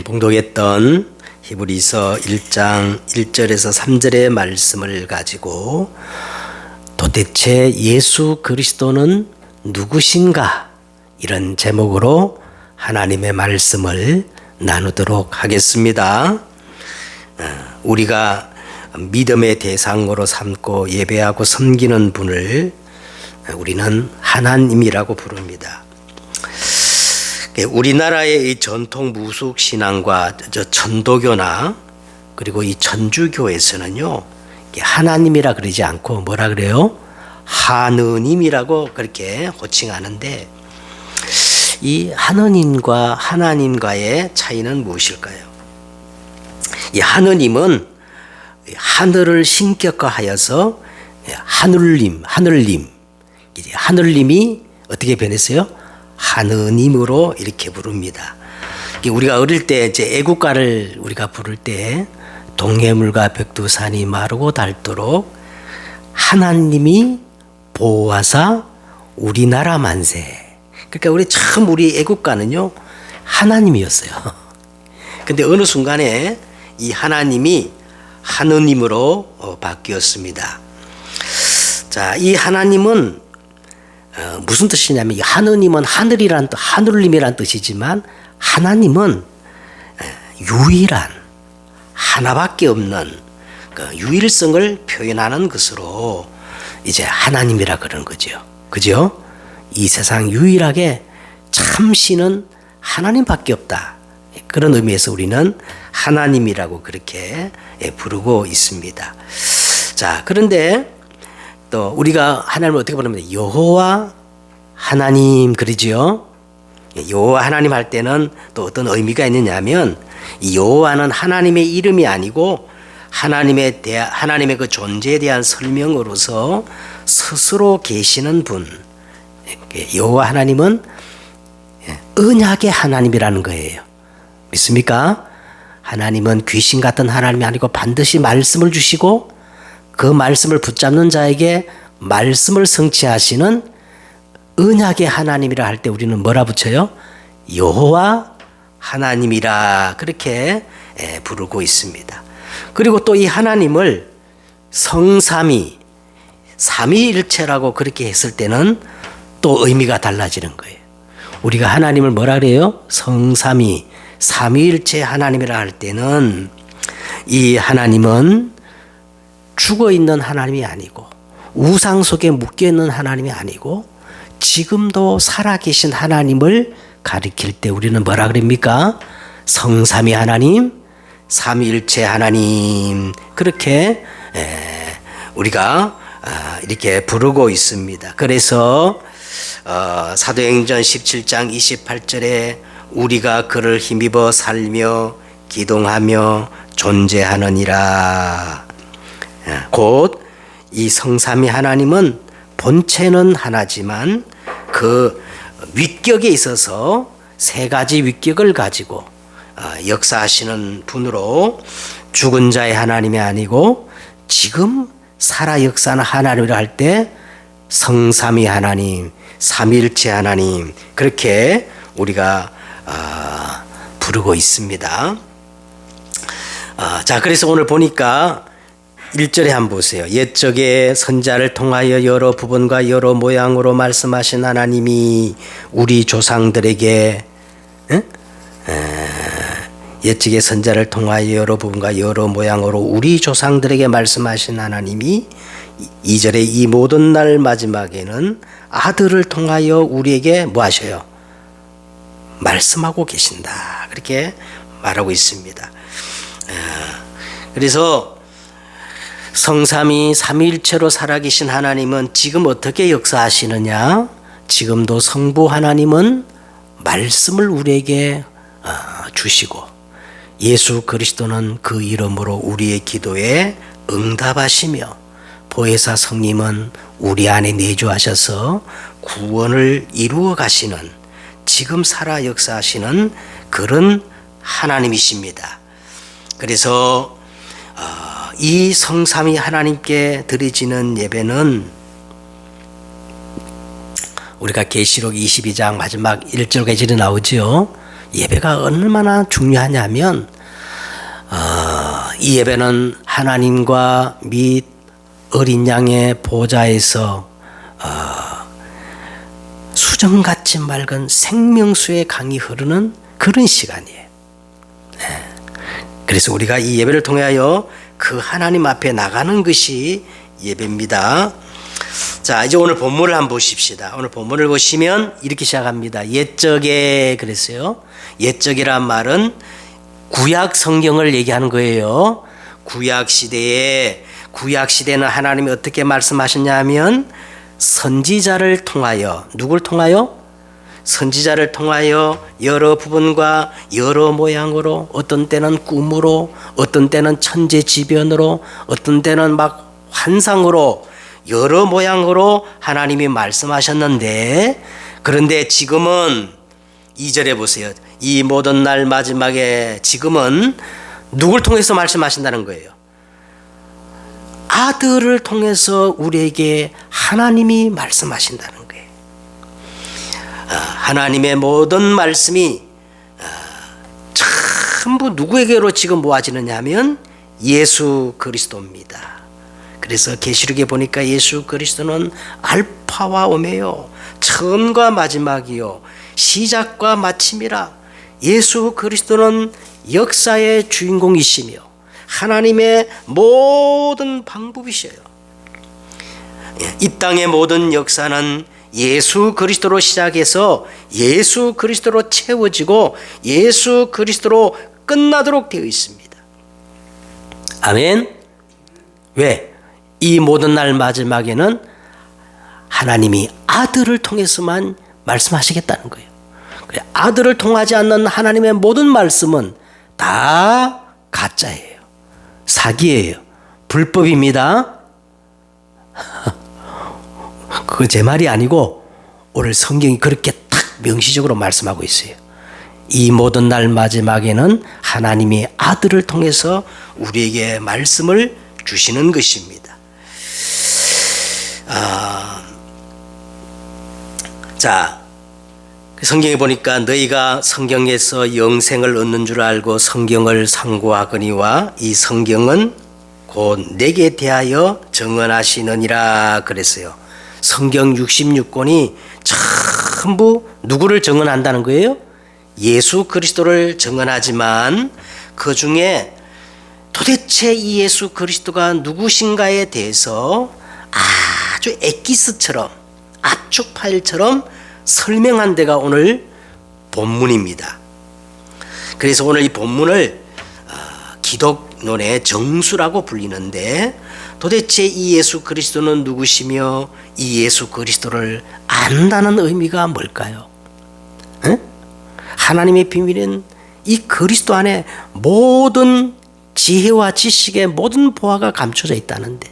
봉독했던 히브리서 1장 1절에서 3절의 말씀을 가지고 도대체 예수 그리스도는 누구신가? 이런 제목으로 하나님의 말씀을 나누도록 하겠습니다. 우리가 믿음의 대상으로 삼고 예배하고 섬기는 분을 우리는 하나님이라고 부릅니다. 우리나라의 이 전통 무속 신앙과 천도교나 그리고 이 천주교에서는요, 하나님이라 그러지 않고 뭐라 그래요? 하느님이라고 그렇게 호칭하는데, 이 하느님과 하나님과의 차이는 무엇일까요? 이 하느님은 하늘을 신격화하여서 하늘님이 어떻게 변했어요? 하느님으로 이렇게 부릅니다. 우리가 어릴 때 이제 애국가를 우리가 부를 때 동해물과 백두산이 마르고 닳도록 하나님이 보호하사 우리나라 만세. 그러니까 우리 애국가는요 하나님이었어요. 근데 어느 순간에 이 하나님이 하느님으로 바뀌었습니다. 자, 이 하나님은 무슨 뜻이냐면, 이 하느님은 하늘이란 뜻, 하늘님이란 뜻이지만, 하나님은 유일한, 하나밖에 없는 그 유일성을 표현하는 것으로 이제 하나님이라 그러는 거죠. 그죠? 이 세상 유일하게 참신은 하나님밖에 없다. 그런 의미에서 우리는 하나님이라고 그렇게 부르고 있습니다. 자, 그런데 또 우리가 하나님을 어떻게 부르면 여호와 하나님 그러지요. 여호와 하나님 할 때는 또 어떤 의미가 있느냐면, 이 여호와는 하나님의 이름이 아니고 하나님의 그 존재에 대한 설명으로서 스스로 계시는 분. 여호와 하나님은 언약의 하나님이라는 거예요. 믿습니까? 하나님은 귀신 같은 하나님이 아니고 반드시 말씀을 주시고 그 말씀을 붙잡는 자에게 말씀을 성취하시는 언약의 하나님이라 할 때 우리는 뭐라 붙여요? 여호와 하나님이라 그렇게 부르고 있습니다. 그리고 또 이 하나님을 성삼위, 삼위일체라고 그렇게 했을 때는 또 의미가 달라지는 거예요. 우리가 하나님을 뭐라 그래요? 성삼위, 삼위일체 하나님이라 할 때는 이 하나님은 죽어있는 하나님이 아니고 우상 속에 묶여있는 하나님이 아니고 지금도 살아계신 하나님을 가리킬 때 우리는 뭐라 그럽니까? 성삼위 하나님, 삼위일체 하나님, 그렇게 우리가 이렇게 부르고 있습니다. 그래서 사도행전 17장 28절에 우리가 그를 힘입어 살며 기동하며 존재하느니라. 곧 이 성삼위 하나님은 본체는 하나지만 그 위격에 있어서 세 가지 위격을 가지고 역사하시는 분으로 죽은 자의 하나님이 아니고 지금 살아 역사하는 하나님이라 할 때 성삼위 하나님, 삼위일체 하나님, 그렇게 우리가 부르고 있습니다. 자, 그래서 오늘 보니까 1절에 한번 보세요. 옛적에 선자를 통하여 여러 부분과 여러 모양으로 말씀하신 하나님이 우리 조상들에게 옛적에 선자를 통하여 여러 부분과 여러 모양으로 우리 조상들에게 말씀하신 하나님이 2절에 이 모든 날 마지막에는 아들을 통하여 우리에게 뭐 하셔요? 말씀하고 계신다. 그렇게 말하고 있습니다. 그래서 성삼위 삼위일체로 살아계신 하나님은 지금 어떻게 역사하시느냐? 지금도 성부 하나님은 말씀을 우리에게 주시고 예수 그리스도는 그 이름으로 우리의 기도에 응답하시며 보혜사 성님은 우리 안에 내주하셔서 구원을 이루어 가시는, 지금 살아 역사하시는 그런 하나님이십니다. 그래서 이 성삼위 하나님께 드려지는 예배는 우리가 계시록 22장 마지막 1절까지 나오죠. 예배가 얼마나 중요하냐면 이 예배는 하나님과 및 어린 양의 보좌에서 수정같이 맑은 생명수의 강이 흐르는 그런 시간이에요. 그래서 우리가 이 예배를 통하여 그 하나님 앞에 나가는 것이 예배입니다. 자, 이제 오늘 본문을 한번 보십시다. 오늘 본문을 보시면 이렇게 시작합니다. 옛적에 그랬어요. 옛적이란 말은 구약 성경을 얘기하는 거예요. 구약 시대는 하나님이 어떻게 말씀하셨냐면 선지자를 통하여, 누굴 통하여? 선지자를 통하여 여러 부분과 여러 모양으로, 어떤 때는 꿈으로, 어떤 때는 천재지변으로, 어떤 때는 막 환상으로, 여러 모양으로 하나님이 말씀하셨는데, 그런데 지금은 2절에 보세요. 이 모든 날 마지막에 지금은 누굴 통해서 말씀하신다는 거예요? 아들을 통해서 우리에게 하나님이 말씀하신다는 거예요. 하나님의 모든 말씀이 전부 누구에게로 지금 모아지느냐 하면 예수 그리스도입니다. 그래서 계시록에 보니까 예수 그리스도는 알파와 오메요, 처음과 마지막이요, 시작과 마침이라. 예수 그리스도는 역사의 주인공이시며 하나님의 모든 방법이셔요. 이 땅의 모든 역사는 예수 그리스도로 시작해서 예수 그리스도로 채워지고 예수 그리스도로 끝나도록 되어 있습니다. 아멘. 왜? 이 모든 날 마지막에는 하나님이 아들을 통해서만 말씀하시겠다는 거예요. 그래, 아들을 통하지 않는 하나님의 모든 말씀은 다 가짜예요. 사기예요. 불법입니다. 그거 제 말이 아니고 오늘 성경이 그렇게 딱 명시적으로 말씀하고 있어요. 이 모든 날 마지막에는 하나님이 아들을 통해서 우리에게 말씀을 주시는 것입니다. 자, 성경에 보니까 너희가 성경에서 영생을 얻는 줄 알고 성경을 상고하거니와 이 성경은 곧 내게 대하여 증언하시느니라 그랬어요. 성경 66권이 전부 누구를 증언한다는 거예요? 예수 그리스도를 증언하지만 그 중에 도대체 이 예수 그리스도가 누구신가에 대해서 아주 엑기스처럼, 압축 파일처럼 설명한 데가 오늘 본문입니다. 그래서 오늘 이 본문을 기독론의 정수라고 불리는데, 도대체 이 예수 그리스도는 누구시며 이 예수 그리스도를 안다는 의미가 뭘까요? 하나님의 비밀은 이 그리스도 안에 모든 지혜와 지식의 모든 보화가 감춰져 있다는데,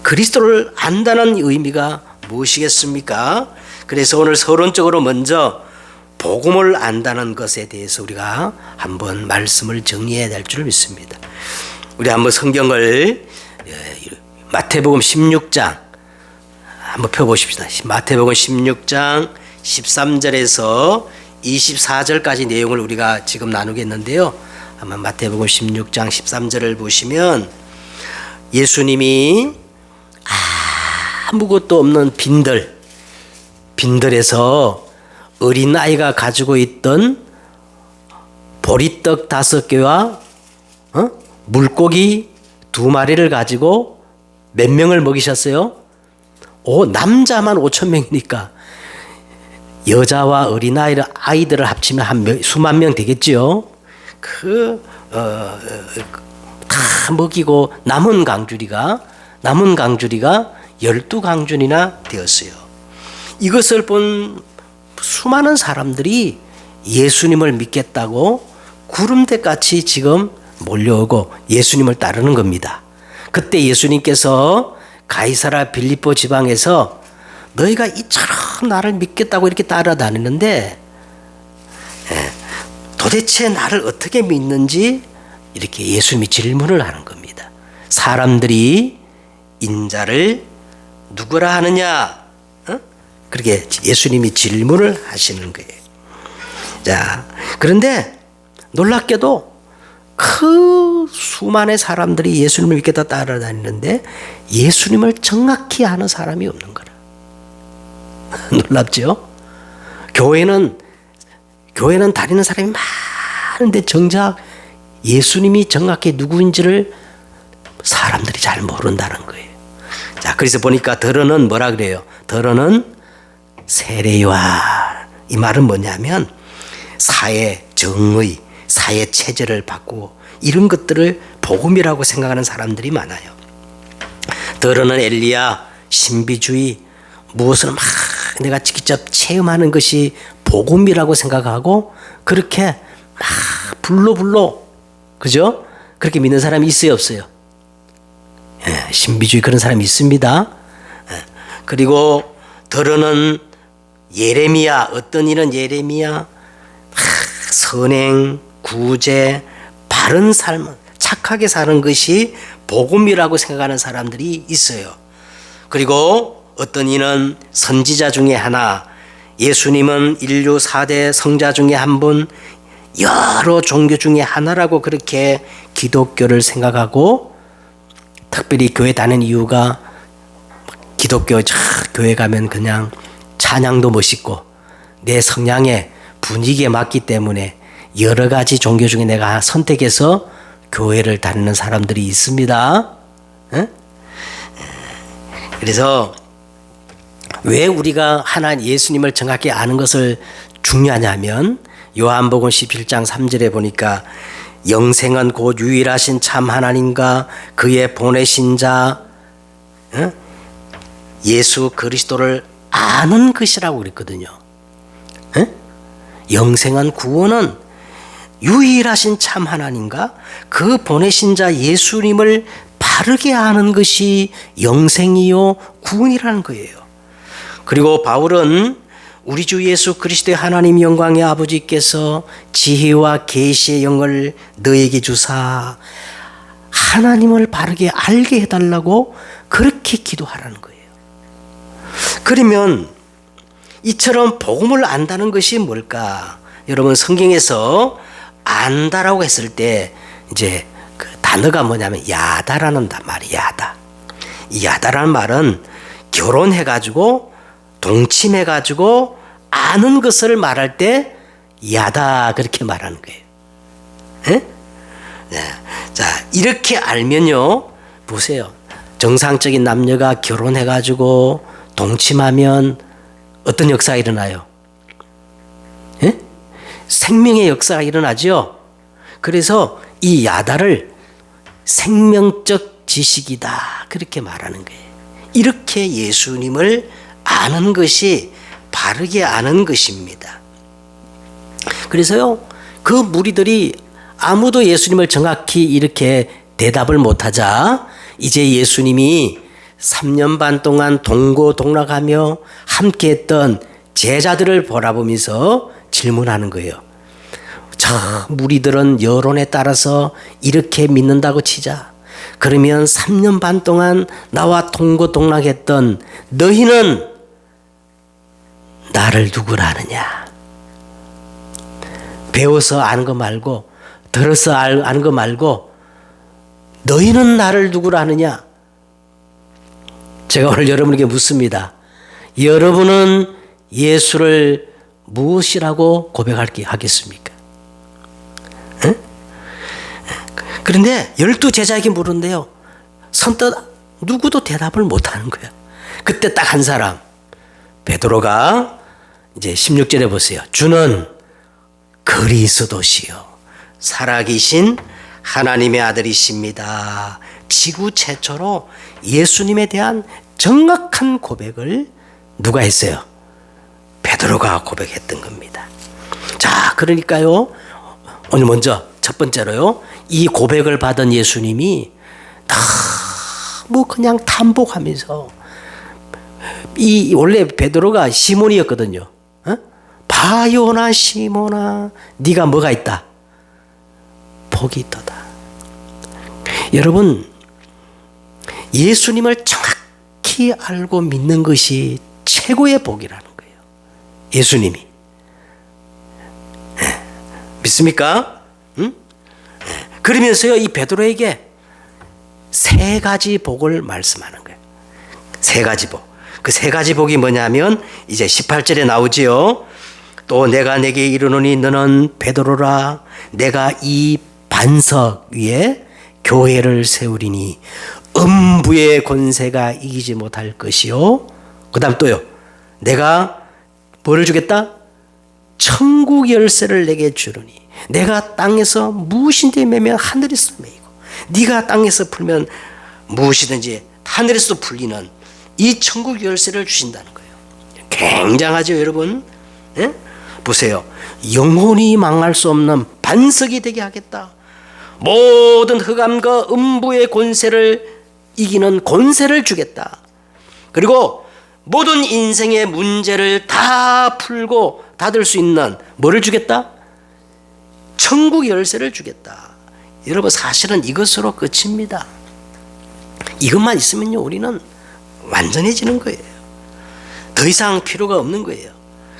그리스도를 안다는 의미가 무엇이겠습니까? 그래서 오늘 서론적으로 먼저 복음을 안다는 것에 대해서 우리가 한번 말씀을 정리해야 될 줄 믿습니다. 우리 한번 성경을 마태복음 16장 한번 펴보십시다. 마태복음 16장 13절에서 24절까지 내용을 우리가 지금 나누겠는데요. 한번 마태복음 16장 13절을 보시면 예수님이 아무것도 없는 빈들에서 어린아이가 가지고 있던 보리떡 5개와 물고기 2마리를 가지고 몇 명을 먹이셨어요? 남자만 5,000명이니까 여자와 아이들을 합치면 수만 명 되겠죠. 다 먹이고 남은 강주리가 12강준이나 되었어요. 이것을 본 수많은 사람들이 예수님을 믿겠다고 구름대같이 지금 몰려오고 예수님을 따르는 겁니다. 그때 예수님께서 가이사라 빌립보 지방에서 너희가 이처럼 나를 믿겠다고 이렇게 따라다니는데 도대체 나를 어떻게 믿는지 이렇게 예수님이 질문을 하는 겁니다. 사람들이 인자를 누구라 하느냐? 그렇게 예수님이 질문을 하시는 거예요. 자, 그런데 놀랍게도 그 수많은 사람들이 예수님을 믿게 따라다니는데 예수님을 정확히 아는 사람이 없는 거라. 놀랍죠? 교회는 다니는 사람이 많은데 정작 예수님이 정확히 누구인지를 사람들이 잘 모른다는 거예요. 자, 그래서 보니까 더러는 뭐라 그래요? 더러는 세례요한. 이 말은 뭐냐면 사회 정의, 사회 체제를 바꾸고 이런 것들을 복음이라고 생각하는 사람들이 많아요. 더러는 엘리야, 신비주의, 무엇을 막 내가 직접 체험하는 것이 복음이라고 생각하고 그렇게 막 불로 그죠? 그렇게 믿는 사람이 있어요, 없어요? 예, 신비주의 그런 사람이 있습니다. 예, 그리고 더러는 예레미야, 어떤 이는 예레미야, 선행, 구제, 바른 삶, 착하게 사는 것이 복음이라고 생각하는 사람들이 있어요. 그리고 어떤 이는 선지자 중에 하나, 예수님은 인류 4대 성자 중에 한 분, 여러 종교 중에 하나라고 그렇게 기독교를 생각하고 특별히 교회 다니는 이유가 기독교 교회 가면 그냥 찬양도 멋있고 내 성향에 분위기에 맞기 때문에 여러 가지 종교 중에 내가 선택해서 교회를 다니는 사람들이 있습니다. 그래서 왜 우리가 하나님 예수님을 정확히 아는 것을 중요하냐면 요한복음 17장 3절에 보니까 영생은 곧 유일하신 참 하나님과 그의 보내신 자 예수 그리스도를 아는 것이라고 그랬거든요. 영생은 구원은 유일하신 참 하나님과 그 보내신 자 예수님을 바르게 아는 것이 영생이요 구원이라는 거예요. 그리고 바울은 우리 주 예수 그리스도의 하나님 영광의 아버지께서 지혜와 계시의 영을 너에게 주사 하나님을 바르게 알게 해달라고 그렇게 기도하라는 거예요. 그러면 이처럼 복음을 안다는 것이 뭘까? 여러분 성경에서 안다라고 했을 때 이제 그 단어가 뭐냐면 야다라는 말이야. 야다. 이 야다라는 말은 결혼해가지고 동침해가지고 아는 것을 말할 때 야다 그렇게 말하는 거예요. 네. 자, 이렇게 알면요. 보세요. 정상적인 남녀가 결혼해가지고 동침하면 어떤 역사가 일어나요? 생명의 역사가 일어나죠. 그래서 이 야다를 생명적 지식이다 그렇게 말하는 거예요. 이렇게 예수님을 아는 것이 바르게 아는 것입니다. 그래서요, 그 무리들이 아무도 예수님을 정확히 이렇게 대답을 못하자 이제 예수님이 3년 반 동안 동고동락하며 함께했던 제자들을 바라보면서 질문하는 거예요. 저 무리들은 여론에 따라서 이렇게 믿는다고 치자. 그러면 3년 반 동안 나와 동고동락했던 너희는 나를 누구라 하느냐? 배워서 아는 거 말고 들어서 아는 거 말고 너희는 나를 누구라 하느냐? 제가 오늘 여러분에게 묻습니다. 여러분은 예수를 무엇이라고 고백하겠습니까? 그런데 12제자에게 물은데요. 선뜻 누구도 대답을 못하는 거예요. 그때 딱 한 사람 베드로가 이제 16절에 보세요. 주는 그리스도시요 살아계신 하나님의 아들이십니다. 지구 최초로 예수님에 대한 정확한 고백을 누가 했어요? 베드로가 고백했던 겁니다. 자, 그러니까요. 오늘 먼저 첫 번째로요. 이 고백을 받은 예수님이 너무 그냥 탐복하면서 이 원래 베드로가 시몬이었거든요. 바요나 시몬아 네가 뭐가 있다? 복이 있도다. 여러분 예수님을 정확히 알고 믿는 것이 최고의 복이라는 거예요. 예수님이. 믿습니까? 응? 그러면서요, 이 베드로에게 세 가지 복을 말씀하는 거예요. 세 가지 복. 그 세 가지 복이 뭐냐면 이제 18절에 나오지요. 또 내가 내게 이르노니 너는 베드로라. 내가 이 반석 위에 교회를 세우리니 음부의 권세가 이기지 못할 것이요. 그 다음 또요. 내가 뭐를 주겠다? 천국 열쇠를 내게 주르니 내가 땅에서 무엇인지 매면 하늘에서 매이고 네가 땅에서 풀면 무엇이든지 하늘에서 풀리는 이 천국 열쇠를 주신다는 거예요. 굉장하죠, 여러분? 예? 보세요. 영혼이 망할 수 없는 반석이 되게 하겠다. 모든 흑암과 음부의 권세를 이기는 권세를 주겠다. 그리고 모든 인생의 문제를 다 풀고 닫을 수 있는 뭐를 주겠다? 천국 열쇠를 주겠다. 여러분, 사실은 이것으로 끝입니다. 이것만 있으면요, 우리는 완전해지는 거예요. 더 이상 필요가 없는 거예요.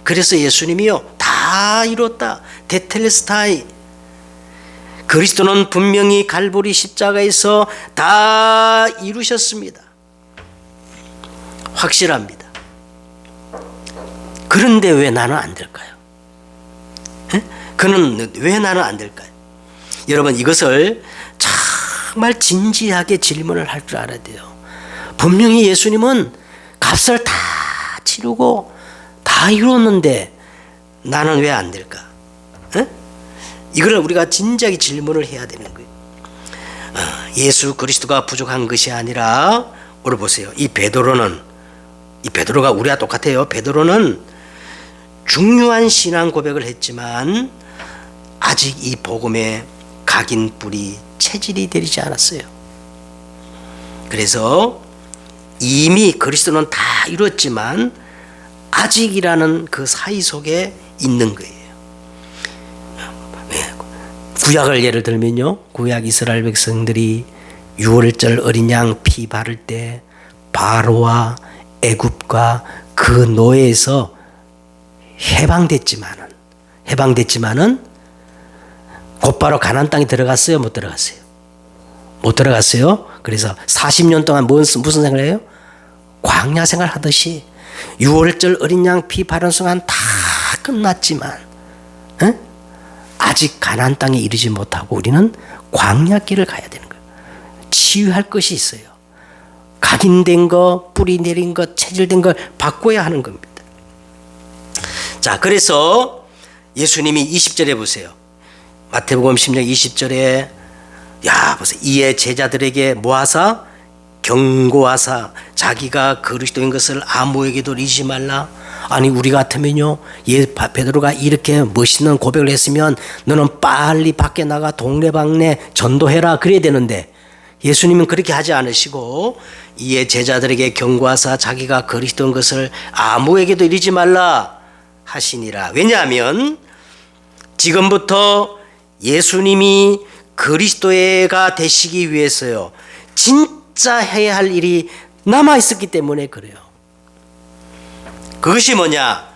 그래서 예수님이요, 다 이뤘다. 테텔레스타이. 그리스도는 분명히 갈보리 십자가에서 다 이루셨습니다. 확실합니다. 그런데 왜 나는 안 될까요? 그는 왜 나는 안 될까요? 여러분, 이것을 정말 진지하게 질문을 할 줄 알아야 돼요. 분명히 예수님은 값을 다 치르고 다 이뤘는데 나는 왜 안 될까? 이걸 우리가 진지하게 질문을 해야 되는 거예요. 예수 그리스도가 부족한 것이 아니라, 오늘 보세요. 이 베드로가 우리와 똑같아요. 베드로는 중요한 신앙 고백을 했지만 아직 이 복음의 각인 뿌리 체질이 되지 않았어요. 그래서 이미 그리스도는 다 이뤘지만 아직이라는 그 사이 속에 있는 거예요. 구약을 예를 들면요, 구약 이스라엘 백성들이 유월절 어린 양 피 바를 때 바로와 애굽과 그 노예에서 해방됐지만은 곧바로 가나안 땅에 들어갔어요? 못 들어갔어요? 못 들어갔어요. 그래서 40년 동안 무슨 생각을 해요? 광야 생활 하듯이 유월절 어린 양 피 바른 순간 다 끝났지만 아직 가나안 땅에 이르지 못하고 우리는 광야길을 가야 되는 거예요. 치유할 것이 있어요. 각인된 거, 뿌리 내린 거, 체질된 걸 바꿔야 하는 겁니다. 자, 그래서 예수님이 20절에 보세요. 마태복음 10장 20절에 보세요. 이에 제자들에게 모아사 경고하사 자기가 그리스도인 것을 아무에게도 이르지 말라. 아니, 우리 같으면요, 베드로가 이렇게 멋있는 고백을 했으면 너는 빨리 밖에 나가 동네방네 전도해라 그래야 되는데 예수님은 그렇게 하지 않으시고 이에 제자들에게 경고하사 자기가 그리스도인 것을 아무에게도 이르지 말라 하시니라. 왜냐하면 지금부터 예수님이 그리스도가 되시기 위해서요, 진짜 해야 할 일이 남아 있었기 때문에 그래요. 그것이 뭐냐?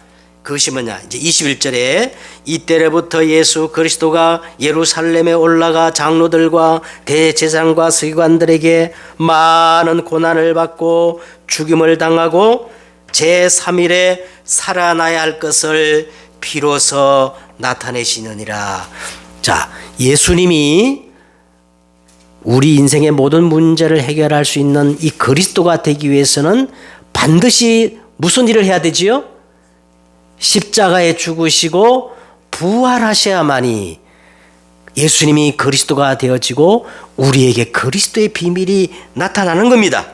이제 21절에 이때로부터 예수 그리스도가 예루살렘에 올라가 장로들과 대제사장과 서기관들에게 많은 고난을 받고 죽임을 당하고 제3일에 살아나야 할 것을 비로소 나타내시느니라. 자, 예수님이 우리 인생의 모든 문제를 해결할 수 있는 이 그리스도가 되기 위해서는 반드시 무슨 일을 해야 되지요? 십자가에 죽으시고 부활하셔야만이 예수님이 그리스도가 되어지고 우리에게 그리스도의 비밀이 나타나는 겁니다.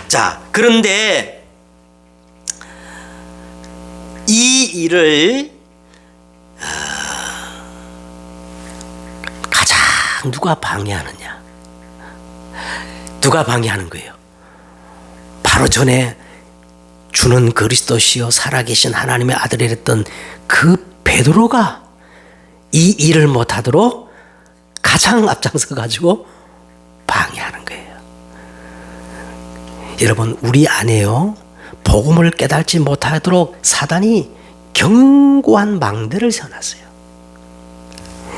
자, 그런데 이 일을 가장 누가 방해하느냐? 누가 방해하는 거예요? 바로 전에 주는 그리스도시요 살아계신 하나님의 아들이랬던 그 베드로가 이 일을 못하도록 가장 앞장서 가지고 방해하는 거예요. 여러분, 우리 안에요 복음을 깨닫지 못하도록 사단이 견고한 망대를 세워놨어요.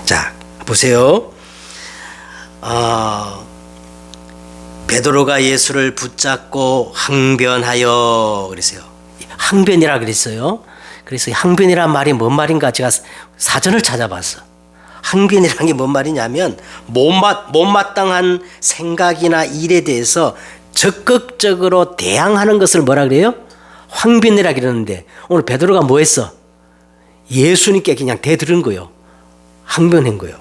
자, 보세요. 베드로가 예수를 붙잡고 항변하여 그랬어요. 항변이라 그랬어요. 그래서 항변이란 말이 뭔 말인가 제가 사전을 찾아봤어. 항변이라는 게 뭔 말이냐면 못마땅한 생각이나 일에 대해서 적극적으로 대항하는 것을 뭐라 그래요? 항변이라 그러는데 오늘 베드로가 뭐 했어? 예수님께 그냥 대들은 거요. 항변한 거요.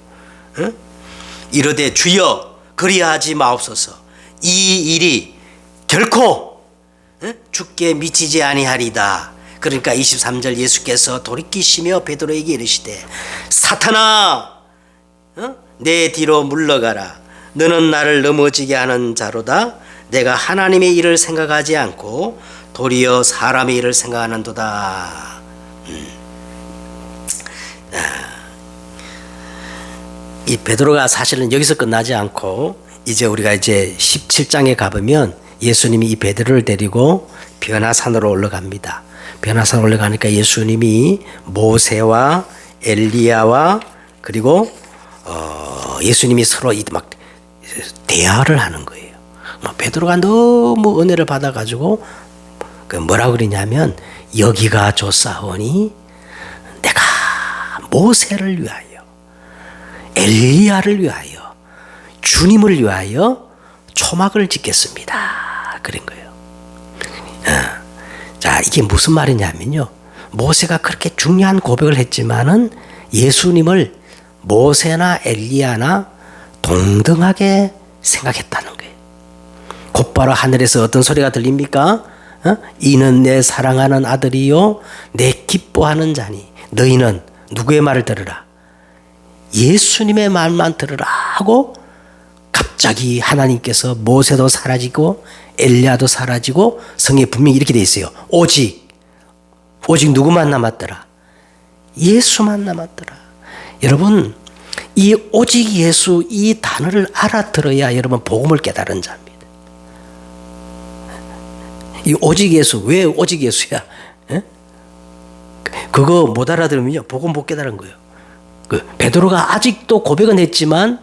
응? 이르되 주여 그리하지 마옵소서. 이 일이 결코 주께 미치지 아니하리다. 그러니까 23절 예수께서 돌이키시며 베드로에게 이르시되 사탄아 내 뒤로 물러가라. 너는 나를 넘어지게 하는 자로다. 내가 하나님의 일을 생각하지 않고 도리어 사람의 일을 생각하는도다. 이 베드로가 사실은 여기서 끝나지 않고 이제 우리가 이제 17장에 가보면 예수님이 이 베드로를 데리고 변화산으로 올라갑니다. 변화산 올라가니까 예수님이 모세와 엘리야와 그리고 예수님이 서로 막 대화를 하는 거예요. 베드로가 너무 은혜를 받아가지고 뭐라 그러냐면 여기가 좋사오니 내가 모세를 위하여 엘리야를 위하여 주님을 위하여 초막을 짓겠습니다. 그런 거예요. 자, 이게 무슨 말이냐면요. 모세가 그렇게 중요한 고백을 했지만은 예수님을 모세나 엘리야나 동등하게 생각했다는 거예요. 곧바로 하늘에서 어떤 소리가 들립니까? 이는 내 사랑하는 아들이요 내 기뻐하는 자니 너희는 누구의 말을 들으라? 예수님의 말만 들으라 하고 갑자기 하나님께서 모세도 사라지고 엘리야도 사라지고 성경에 분명히 이렇게 돼 있어요. 오직 누구만 남았더라? 예수만 남았더라. 여러분 이 오직 예수 이 단어를 알아들어야 여러분 복음을 깨달은 자입니다. 이 오직 예수 왜 오직 예수야? 그거 못 알아들으면요 복음 못 깨달은 거예요. 베드로가 아직도 고백은 했지만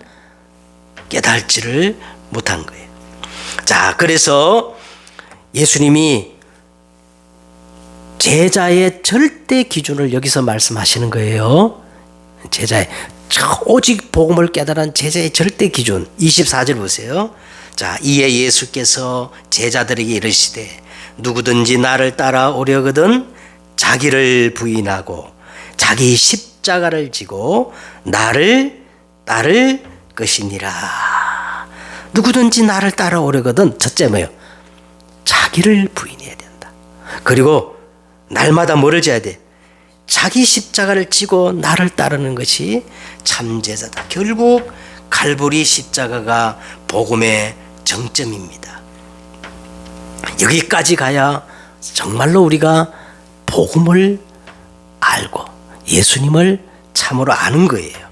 깨달지를 못한 거예요. 자, 그래서 예수님이 제자의 절대 기준을 여기서 말씀하시는 거예요. 제자의 오직 복음을 깨달은 제자의 절대 기준 24절 보세요. 자, 이에 예수께서 제자들에게 이르시되 누구든지 나를 따라오려거든 자기를 부인하고 자기 십자가를 지고 나를 따를 것이니라. 누구든지 나를 따라오려거든 첫째 뭐예요? 자기를 부인해야 된다. 그리고 날마다 뭐를 져야 돼? 자기 십자가를 지고 나를 따르는 것이 참제자다. 결국 갈보리 십자가가 복음의 정점입니다. 여기까지 가야 정말로 우리가 복음을 알고 예수님을 참으로 아는 거예요.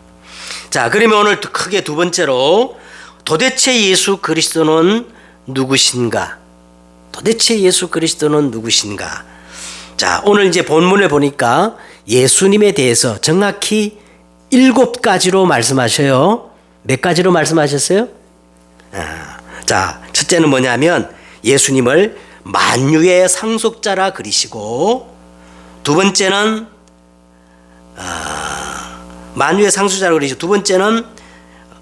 자, 그러면 오늘 크게 두 번째로 도대체 예수 그리스도는 누구신가? 도대체 예수 그리스도는 누구신가? 자, 오늘 이제 본문에 보니까 예수님에 대해서 정확히 7가지로 말씀하셔요. 몇 가지로 말씀하셨어요? 자, 첫째는 뭐냐면 예수님을 만유의 상속자라 그리시고, 두 번째는 만유의 상속자라 그리시고, 두 번째는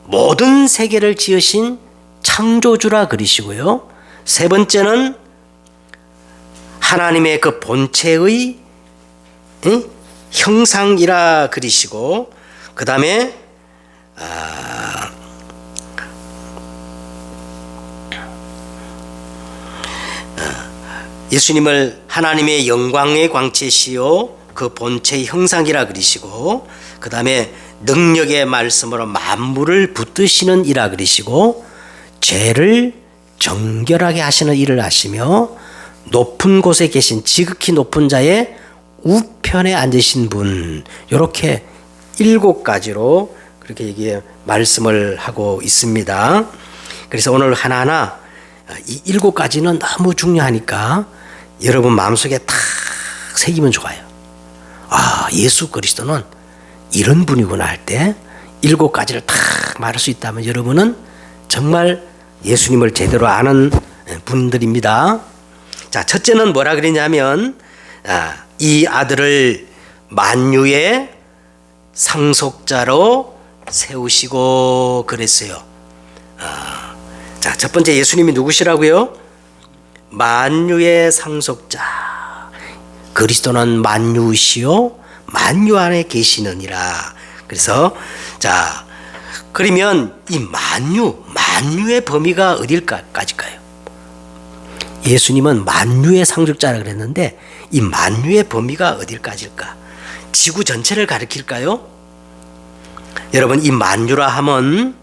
모든 세계를 지으신 창조주라 그리시고요. 세 번째는 하나님의 그 본체의 형상이라 그리시고, 그 다음에 예수님을 하나님의 영광의 광채시요 그 본체의 형상이라 그리시고, 그 다음에 능력의 말씀으로 만물을 붙드시는 이라 그리시고, 죄를 정결하게 하시는 일을 하시며, 높은 곳에 계신 지극히 높은 자의 우편에 앉으신 분, 이렇게 7가지로 그렇게 말씀을 하고 있습니다. 그래서 오늘 하나하나 이 7가지는 너무 중요하니까 여러분 마음속에 탁 새기면 좋아요. 아, 예수 그리스도는 이런 분이구나 할 때 7가지를 탁 말할 수 있다면 여러분은 정말 예수님을 제대로 아는 분들입니다. 자, 첫째는 뭐라 그랬냐면 이 아들을 만유의 상속자로 세우시고 그랬어요. 자, 첫 번째 예수님이 누구시라고요? 만유의 상속자. 그리스도는 만유시요 만유 안에 계시느니라. 그래서 자, 그러면 이 만유의 범위가 어딜까지까요? 예수님은 만유의 상속자라 그랬는데 이 만유의 범위가 어딜까지일까? 지구 전체를 가리킬까요? 여러분, 이 만유라 하면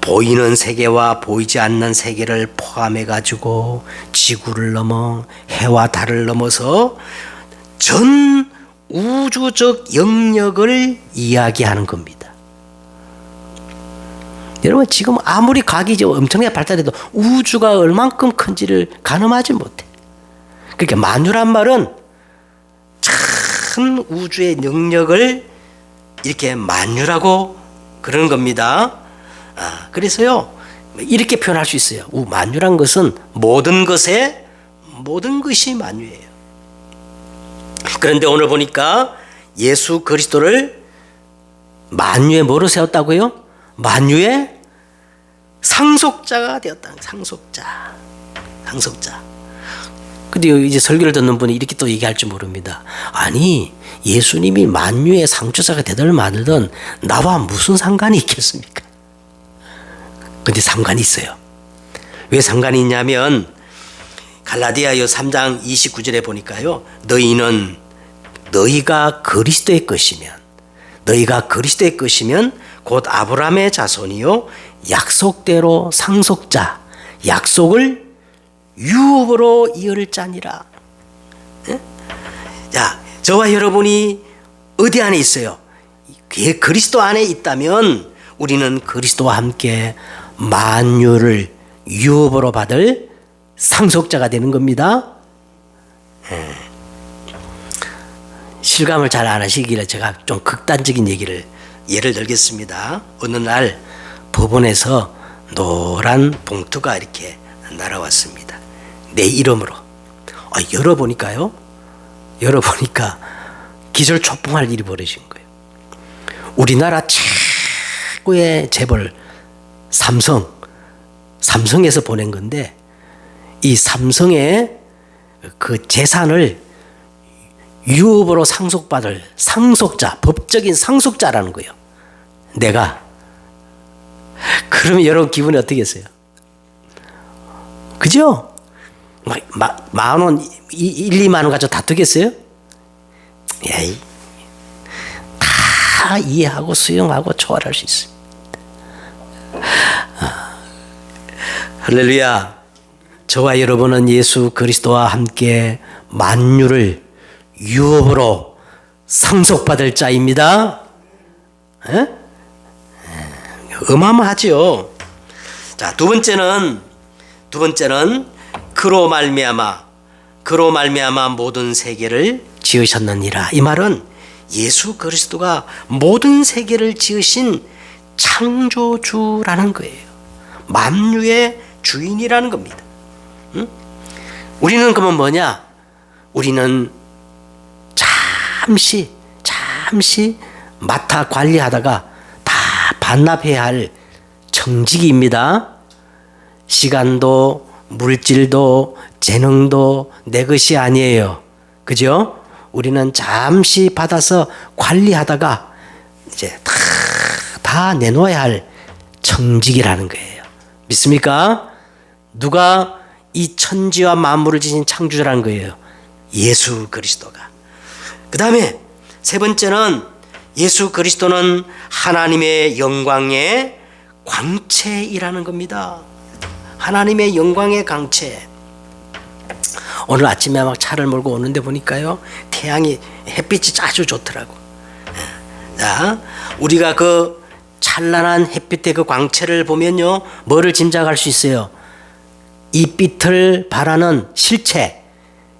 보이는 세계와 보이지 않는 세계를 포함해 가지고 지구를 넘어 해와 달을 넘어서 전 우주적 영역을 이야기하는 겁니다. 여러분, 지금 아무리 과학이 엄청나게 발달해도 우주가 얼만큼 큰지를 가늠하지 못해. 그러니까 만유란 말은 큰 우주의 영역을 이렇게 만유라고 그러는 겁니다. 그래서요, 이렇게 표현할 수 있어요. 만유란 것은 모든 것이 만유예요. 그런데 오늘 보니까 예수 그리스도를 만유의 뭐로 세웠다고요? 만유의 상속자가 되었다. 상속자. 근데 이제 설교를 듣는 분이 이렇게 또 얘기할지 모릅니다. 아니, 예수님이 만유의 상속자가 되든 말든 나와 무슨 상관이 있겠습니까? 근데 상관이 있어요. 왜 상관이 있냐면 갈라디아서 3장 29절에 보니까요, 너희가 그리스도의 것이면 곧 아브라함의 자손이요 약속대로 상속자, 약속을 유업으로 이을 자니라. 자, 저와 여러분이 어디 안에 있어요? 그리스도 안에 있다면 우리는 그리스도와 함께 만유를 유업으로 받을 상속자가 되는 겁니다. 실감을 잘 안 하시기를 제가 좀 극단적인 예를 들겠습니다. 어느 날 법원에서 노란 봉투가 이렇게 날아왔습니다. 내 이름으로. 열어보니까 기절초풍할 일이 벌어진 거예요. 우리나라 최고의 재벌 삼성에서 보낸 건데, 이 삼성의 그 재산을 유업으로 상속받을 상속자, 법적인 상속자라는 거예요. 내가. 그러면 여러분 기분이 어떻겠어요? 그죠? 만 원, 2만 원 가지고 다투겠어요? 에이, 다 이해하고 수용하고 초월할 수 있습니다. 할렐루야. 저와 여러분은 예수 그리스도와 함께 만유를 유업으로 상속받을 자입니다. 어마어마하죠. 자, 두 번째는 그로 말미암아 모든 세계를 지으셨느니라. 이 말은 예수 그리스도가 모든 세계를 지으신 창조주라는 거예요. 만유의 주인이라는 겁니다. 우리는 그러면 뭐냐? 우리는 잠시 맡아 관리하다가 다 반납해야 할 청지기입니다. 시간도 물질도 재능도 내 것이 아니에요. 그죠? 우리는 잠시 받아서 관리하다가 이제 다 내놓아야 할 청지기라는 거예요. 믿습니까? 누가 이 천지와 만물을 지신 창조주라는 거예요. 예수 그리스도가. 그 다음에 세 번째는 예수 그리스도는 하나님의 영광의 광채이라는 겁니다. 하나님의 영광의 광채. 오늘 아침에 막 차를 몰고 오는데 보니까요, 햇빛이 아주 좋더라고. 자, 우리가 그 찬란한 햇빛의 그 광채를 보면요, 뭐를 짐작할 수 있어요? 이 빛을 발하는 실체,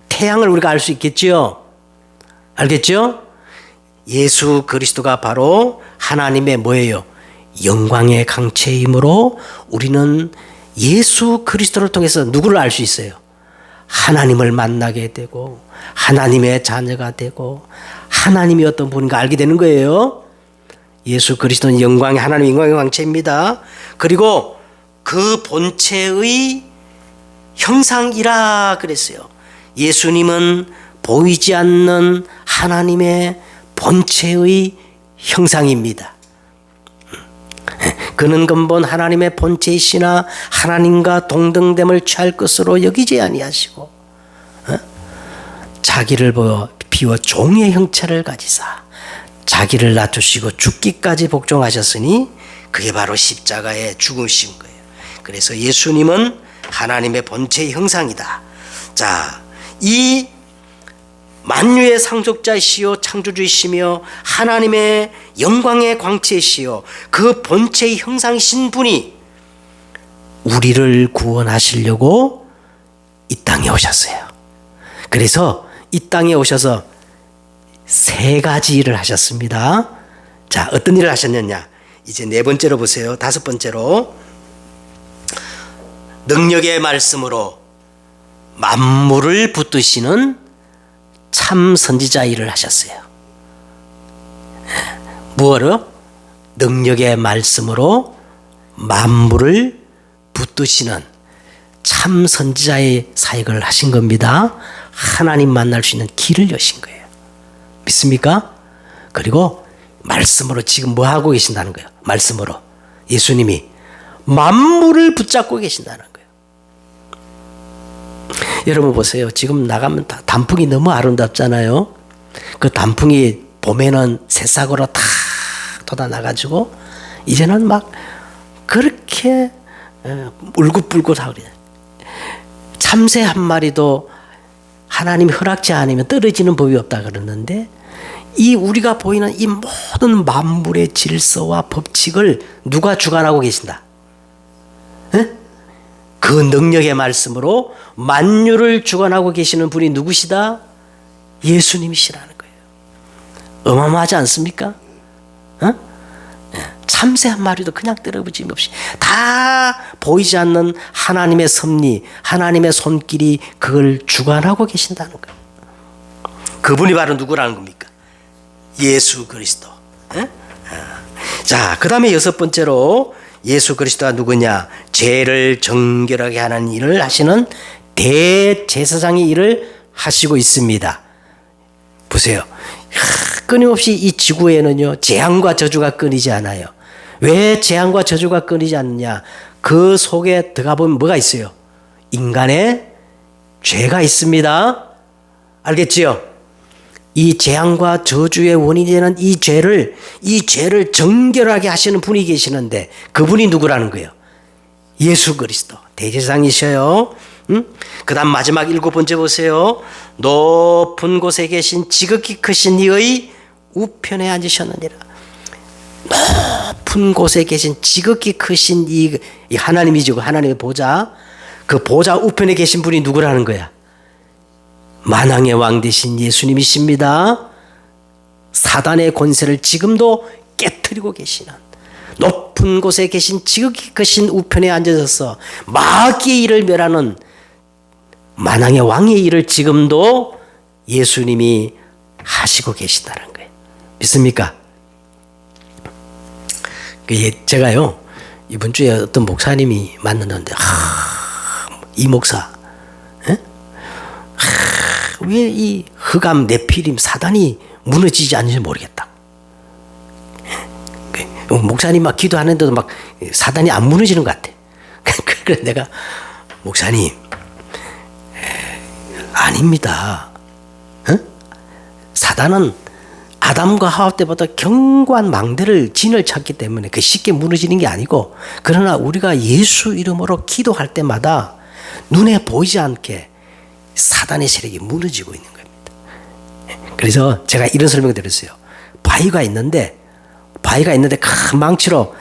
태양을 우리가 알 수 있겠죠? 알겠죠? 예수 그리스도가 바로 하나님의 뭐예요? 영광의 강체이므로 우리는 예수 그리스도를 통해서 누구를 알 수 있어요? 하나님을 만나게 되고 하나님의 자녀가 되고 하나님이 어떤 분인가 알게 되는 거예요. 예수 그리스도는 영광의 하나님의 영광의 광채입니다. 그리고 그 본체의 형상이라 그랬어요. 예수님은 보이지 않는 하나님의 본체의 형상입니다. 그는 근본 하나님의 본체이시나 하나님과 동등됨을 취할 것으로 여기지 아니하시고 자기를 비워 종의 형체를 가지사 자기를 낮추시고 죽기까지 복종하셨으니 그게 바로 십자가의 죽으신 거예요. 그래서 예수님은 하나님의 본체의 형상이다. 자, 이 만유의 상속자이시요 창조주이시며 하나님의 영광의 광채이시요 그 본체의 형상이신 분이 우리를 구원하시려고 이 땅에 오셨어요. 그래서 이 땅에 오셔서 세 가지 일을 하셨습니다. 자, 어떤 일을 하셨느냐? 이제 네 번째로 보세요. 다섯 번째로 능력의 말씀으로 만물을 붙드시는 참 선지자 일을 하셨어요. 무엇으로? 능력의 말씀으로 만물을 붙드시는 참 선지자의 사역을 하신 겁니다. 하나님 만날 수 있는 길을 여신 거예요. 믿습니까? 그리고 말씀으로 지금 뭐 하고 계신다는 거예요? 말씀으로 예수님이 만물을 붙잡고 계신다는 거예요. 여러분 보세요. 지금 나가면 단풍이 너무 아름답잖아요. 그 단풍이 봄에는 새싹으로 다 돋아나가지고 이제는 막 그렇게 울긋불긋하고 그래요. 참새 한 마리도 하나님이 허락지 않으면 떨어지는 법이 없다 그러는데 이 우리가 보이는 이 모든 만물의 질서와 법칙을 누가 주관하고 계신다? 에? 그 능력의 말씀으로 만유를 주관하고 계시는 분이 누구시다? 예수님이시라는 거예요. 어마어마하지 않습니까? 참새 한 마리도 그냥 떨어짐 없이 다 보이지 않는 하나님의 섭리, 하나님의 손길이 그걸 주관하고 계신다는 거예요. 그분이 바로 누구라는 겁니까? 예수 그리스도. 자, 그 다음에 여섯 번째로 예수 그리스도가 누구냐? 죄를 정결하게 하는 일을 하시는 대제사장의 일을 하시고 있습니다. 보세요. 끊임없이 이 지구에는요 재앙과 저주가 끊이지 않아요. 왜 재앙과 저주가 끊이지 않느냐? 그 속에 들어가 보면 뭐가 있어요? 인간의 죄가 있습니다. 알겠지요? 이 재앙과 저주의 원인이 되는 이 죄를 정결하게 하시는 분이 계시는데 그분이 누구라는 거예요? 예수 그리스도 대제사장이셔요. 그 다음 마지막 일곱 번째 보세요. 높은 곳에 계신 지극히 크신 이의 우편에 앉으셨느니라. 높은 곳에 계신 지극히 크신 이 하나님이죠. 하나님의 보좌. 그 보좌 우편에 계신 분이 누구라는 거야? 만왕의 왕 되신 예수님이십니다. 사단의 권세를 지금도 깨트리고 계시는 높은 곳에 계신 지극히 크신 우편에 앉아서 마귀의 일을 멸하는 만왕의 왕의 일을 지금도 예수님이 하시고 계신다는 거예요. 믿습니까? 제가요 이번 주에 어떤 목사님이 만났는데 이 목사 왜 이 흑암 네피림 사단이 무너지지 않는지 모르겠다. 목사님 막 기도하는데도 막 사단이 안 무너지는 것 같아. 그래서 내가 목사님 아닙니다. 사단은 아담과 하와 때보다 견고한 망대를 진을 찾기 때문에 그 쉽게 무너지는 게 아니고 그러나 우리가 예수 이름으로 기도할 때마다 눈에 보이지 않게 사단의 세력이 무너지고 있는 겁니다. 그래서 제가 이런 설명을 드렸어요. 바위가 있는데 큰 망치로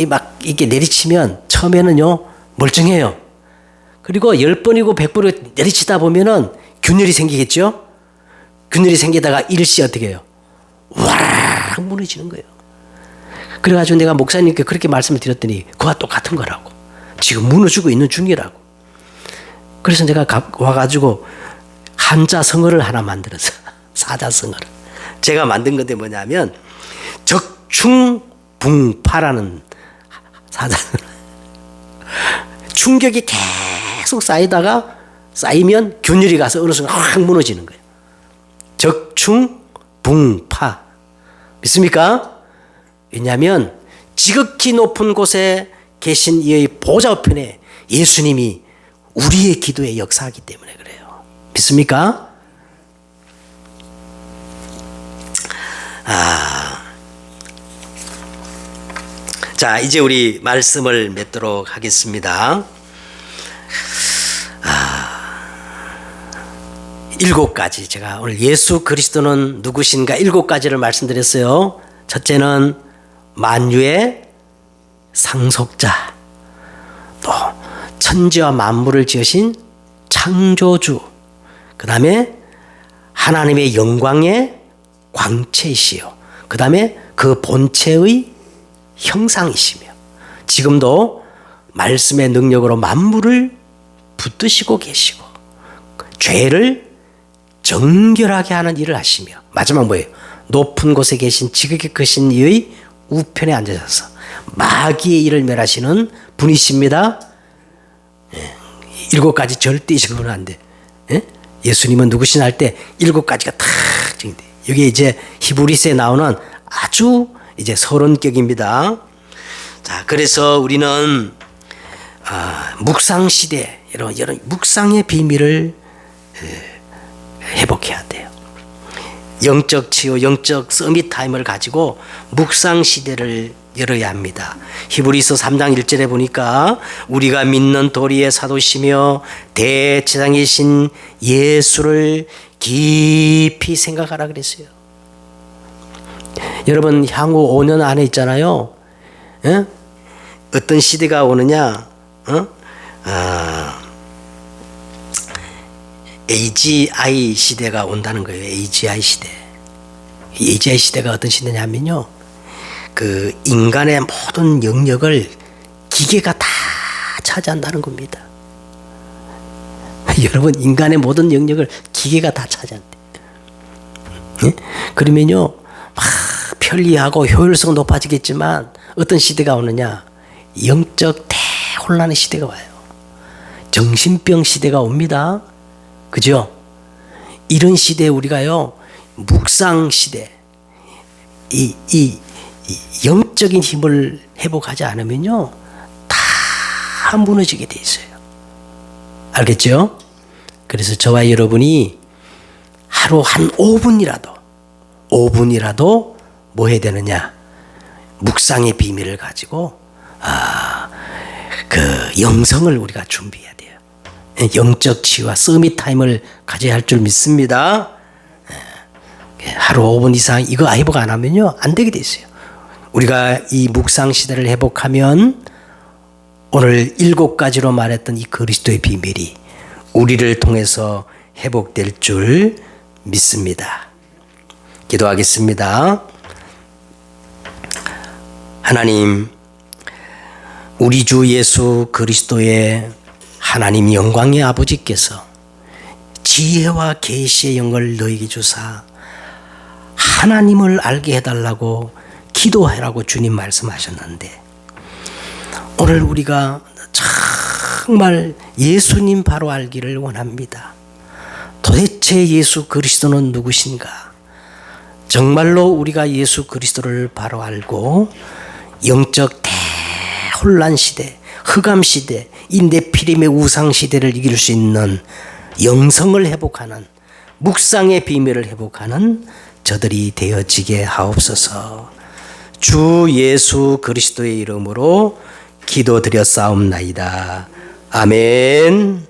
막 이렇게 내리치면 처음에는요 멀쩡해요. 그리고 10번이고 100번이고 내리치다 보면은 균열이 생기겠죠? 균열이 생기다가 일시 어떻게 해요? 와락 무너지는 거예요. 그래가지고 내가 목사님께 그렇게 말씀을 드렸더니 그와 똑같은 거라고. 지금 무너지고 있는 중이라고. 그래서 내가 와가지고 한자성어를 하나 만들었어. 사자성어를. 제가 만든 건데 뭐냐면 적충붕파라는 사자성어. 충격이 계속 쌓이면 균열이 가서 어느 순간 확 무너지는 거예요. 적충붕파. 믿습니까? 왜냐하면 지극히 높은 곳에 계신 이의 보좌 우편에 예수님이 우리의 기도에 역사하기 때문에 그래요. 믿습니까? 자, 이제 우리 말씀을 맺도록 하겠습니다. 7가지 제가 오늘 예수 그리스도는 누구신가 7가지를 말씀드렸어요. 첫째는 만유의 상속자, 또 천지와 만물을 지으신 창조주, 그 다음에 하나님의 영광의 광채이시요, 그 다음에 그 본체의 형상이시며 지금도 말씀의 능력으로 만물을 붙드시고 계시고 죄를 정결하게 하는 일을 하시며 마지막 뭐예요? 높은 곳에 계신 지극히 크신 이의 우편에 앉으셔서 마귀의 일을 멸하시는 분이십니다. 7가지 절대 잊으면 안 돼. 예수님은 누구시나 할 때 7가지가 탁 정돼. 여기 이제 히브리서에 나오는 아주 이제 서론격입니다. 자, 그래서 우리는 묵상 시대, 이런 묵상의 비밀을 회복해야 돼요. 영적 치유, 영적 서밋 타임을 가지고 묵상 시대를 열어야 합니다. 히브리서 3장 1절에 보니까 우리가 믿는 도리의 사도시며 대제사장이신 예수를 깊이 생각하라 그랬어요. 여러분 향후 5년 안에 있잖아요. 어떤 시대가 오느냐? AGI 시대가 온다는 거예요. AGI 시대. AGI 시대가 어떤 시대냐면요, 그 인간의 모든 영역을 기계가 다 차지한다는 겁니다. 여러분 인간의 모든 영역을 기계가 다 차지한대. 그러면요 막 편리하고 효율성 높아지겠지만 어떤 시대가 오느냐? 영적 대혼란의 시대가 와요. 정신병 시대가 옵니다. 그죠? 이런 시대에 우리가요, 묵상 시대, 이 영적인 힘을 회복하지 않으면요, 다 무너지게 돼 있어요. 알겠죠? 그래서 저와 여러분이 하루 한 5분이라도 뭐 해야 되느냐? 묵상의 비밀을 가지고, 그 영성을 우리가 준비해야 돼요. 영적 치유와 서밋 타임을 가져야 할 줄 믿습니다. 하루 5분 이상 이거 회복 안 하면요, 안 되게 돼 있어요. 우리가 이 묵상 시대를 회복하면 오늘 7가지로 말했던 이 그리스도의 비밀이 우리를 통해서 회복될 줄 믿습니다. 기도하겠습니다. 하나님, 우리 주 예수 그리스도의 하나님 영광의 아버지께서 지혜와 계시의 영을 너에게 주사 하나님을 알게 해달라고 기도하라고 주님 말씀하셨는데, 오늘 우리가 정말 예수님 바로 알기를 원합니다. 도대체 예수 그리스도는 누구신가? 정말로 우리가 예수 그리스도를 바로 알고 영적 대혼란 시대, 흑암 시대, 이 네피림의 우상 시대를 이길 수 있는 영성을 회복하는, 묵상의 비밀을 회복하는 저들이 되어지게 하옵소서. 주 예수 그리스도의 이름으로 기도드렸사옵나이다. 아멘.